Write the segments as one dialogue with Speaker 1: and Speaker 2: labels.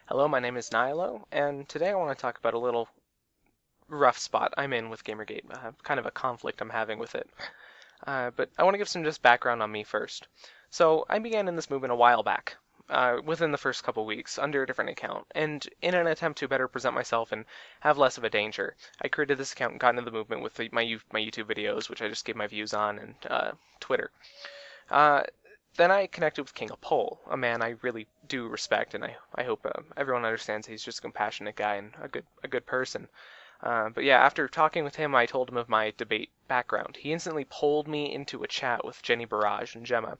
Speaker 1: Hello, my name is Nihilo, and today I want to talk about a little rough spot I'm in with GamerGate, kind of a conflict I'm having with it. But I want to give some just background on me first. So I began in this movement a while back, within the first couple weeks, under a different account, and in an attempt to better present myself and have less of a danger, I created this account and got into the movement with my YouTube videos, which I just gave my views on, and Twitter. Uh, then I connected with King of Pole, a man I really do respect, and I hope everyone understands he's just a compassionate guy and a good person. But yeah, after talking with him, I told him of my debate background. He instantly pulled me into a chat with Jenny Barrage and Gemma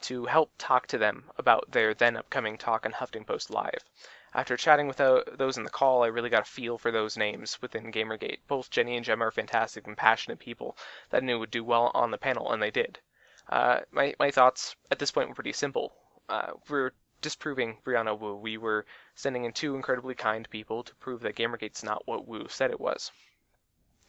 Speaker 1: to help talk to them about their then upcoming talk on Huffington Post Live. After chatting with those in the call, I really got a feel for those names within Gamergate. Both Jenny and Gemma are fantastic and passionate people that I knew would do well on the panel, and they did. My thoughts at this point were pretty simple. We're disproving Brianna Wu. We were sending in two incredibly kind people to prove that Gamergate's not what Wu said it was.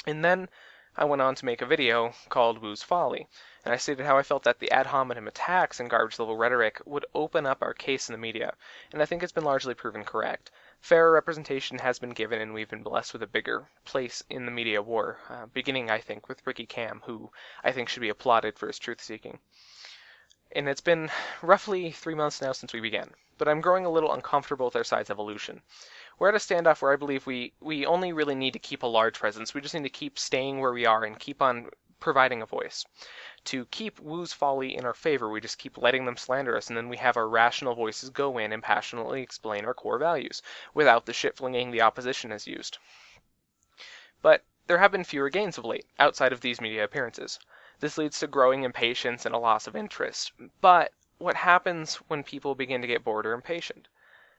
Speaker 1: And then I went on to make a video called Wu's Folly, and I stated how I felt that the ad hominem attacks and garbage level rhetoric would open up our case in the media, and I think it's been largely proven correct. Fairer representation has been given, and we've been blessed with a bigger place in the media war, beginning, I think, with Ricky Cam, who I think should be applauded for his truth-seeking. And it's been roughly 3 months now since we began, but I'm growing a little uncomfortable with our side's evolution. We're at a standoff where I believe we only really need to keep a large presence. We just need to keep staying where we are and keep on providing a voice. To keep Wu's folly in our favor, we just keep letting them slander us, and then we have our rational voices go in and passionately explain our core values, without the shit-flinging the opposition has used. But there have been fewer gains of late, outside of these media appearances. This leads to growing impatience and a loss of interest. But what happens when people begin to get bored or impatient?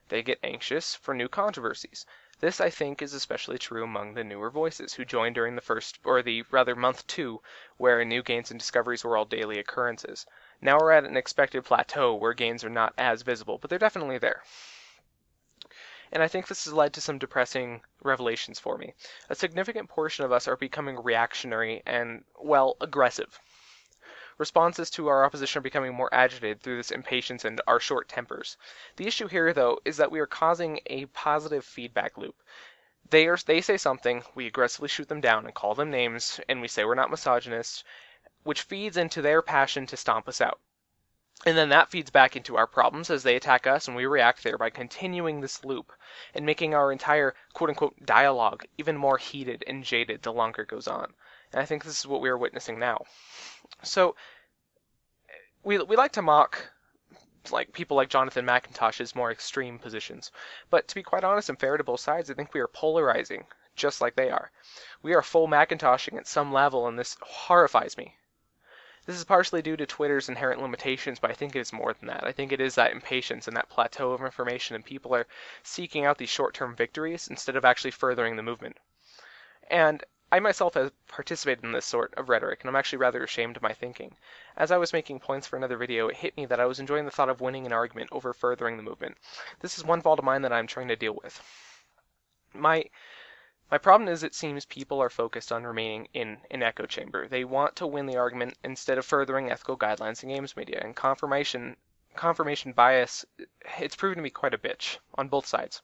Speaker 1: They get anxious for new controversies. This, I think, is especially true among the newer voices who joined during the first, or the rather month 2, where new gains and discoveries were all daily occurrences. Now we're at an expected plateau where gains are not as visible, but they're definitely there. And I think this has led to some depressing revelations for me. A significant portion of us are becoming reactionary and, well, aggressive. Responses to our opposition are becoming more agitated through this impatience and our short tempers. The issue here, though, is that we are causing a positive feedback loop. They say something, we aggressively shoot them down and call them names, and we say we're not misogynists, which feeds into their passion to stomp us out. And then that feeds back into our problems as they attack us, and we react there by continuing this loop and making our entire quote-unquote dialogue even more heated and jaded the longer it goes on. And I think this is what we are witnessing now. So we like to mock people like Jonathan McIntosh's more extreme positions. But to be quite honest and fair to both sides, I think we are polarizing just like they are. We are full Macintoshing at some level, and this horrifies me. This is partially due to Twitter's inherent limitations, but I think it is more than that. I think it is that impatience and that plateau of information, and people are seeking out these short-term victories instead of actually furthering the movement. And I myself have participated in this sort of rhetoric, and I'm actually rather ashamed of my thinking. As I was making points for another video, it hit me that I was enjoying the thought of winning an argument over furthering the movement. This is one fault of mine that I'm trying to deal with. My problem is it seems people are focused on remaining in an echo chamber. They want to win the argument instead of furthering ethical guidelines in games media, and confirmation bias, it's proven to be quite a bitch on both sides.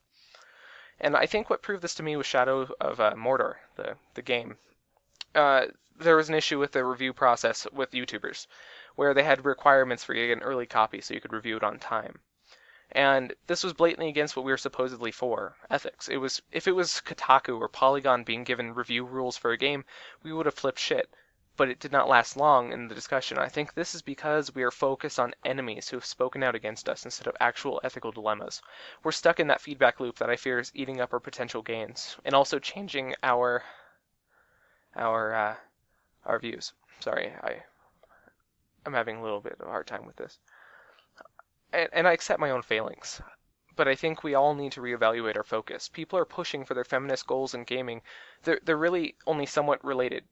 Speaker 1: And I think what proved this to me was Shadow of Mordor, the game. There was an issue with the review process with YouTubers, where they had requirements for you to get an early copy so you could review it on time. And this was blatantly against what we were supposedly for, ethics. If it was Kotaku or Polygon being given review rules for a game, we would have flipped shit. But it did not last long in the discussion. I think this is because we are focused on enemies who have spoken out against us instead of actual ethical dilemmas. We're stuck in that feedback loop that I fear is eating up our potential gains, and also changing our views. Sorry, I'm having a little bit of a hard time with this. And I accept my own failings, but I think we all need to reevaluate our focus. People are pushing for their feminist goals in gaming. They're really only somewhat related.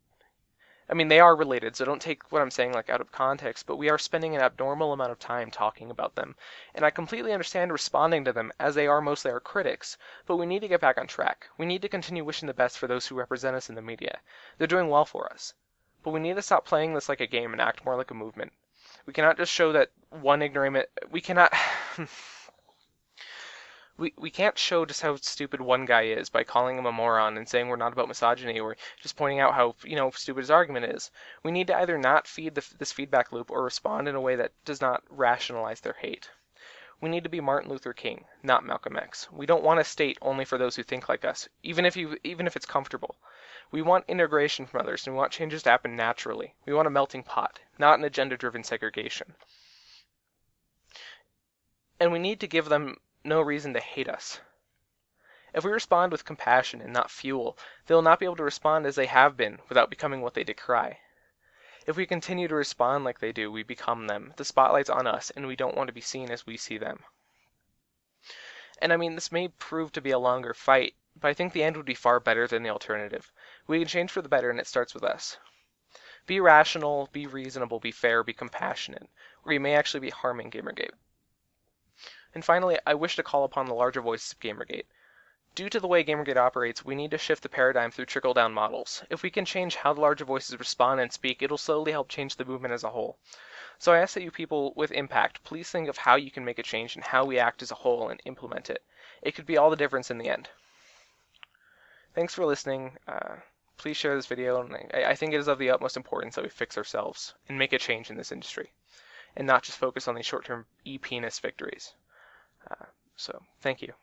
Speaker 1: I mean, they are related, so don't take what I'm saying out of context, but we are spending an abnormal amount of time talking about them. And I completely understand responding to them, as they are mostly our critics, but we need to get back on track. We need to continue wishing the best for those who represent us in the media. They're doing well for us. But we need to stop playing this like a game and act more like a movement. We cannot just show that one ignorant... We cannot... We can't show just how stupid one guy is by calling him a moron and saying we're not about misogyny, or just pointing out how stupid his argument is. We need to either not feed this feedback loop or respond in a way that does not rationalize their hate. We need to be Martin Luther King, not Malcolm X. We don't want a state only for those who think like us, even if it's comfortable. We want integration from others, and we want changes to happen naturally. We want a melting pot, not an agenda-driven segregation. And we need to give them no reason to hate us. If we respond with compassion and not fuel, they will not be able to respond as they have been without becoming what they decry. If we continue to respond like they do, we become them. The spotlight's on us, and we don't want to be seen as we see them. And I mean, this may prove to be a longer fight, but I think the end would be far better than the alternative. We can change for the better, and it starts with us. Be rational, be reasonable, be fair, be compassionate, or you may actually be harming GamerGate. And finally, I wish to call upon the larger voices of GamerGate. Due to the way GamerGate operates, we need to shift the paradigm through trickle-down models. If we can change how the larger voices respond and speak, it'll slowly help change the movement as a whole. So I ask that you people with impact, please think of how you can make a change and how we act as a whole and implement it. It could be all the difference in the end. Thanks for listening. Please share this video, and I think it is of the utmost importance that we fix ourselves and make a change in this industry, and not just focus on these short-term e-penis victories. So, thank you.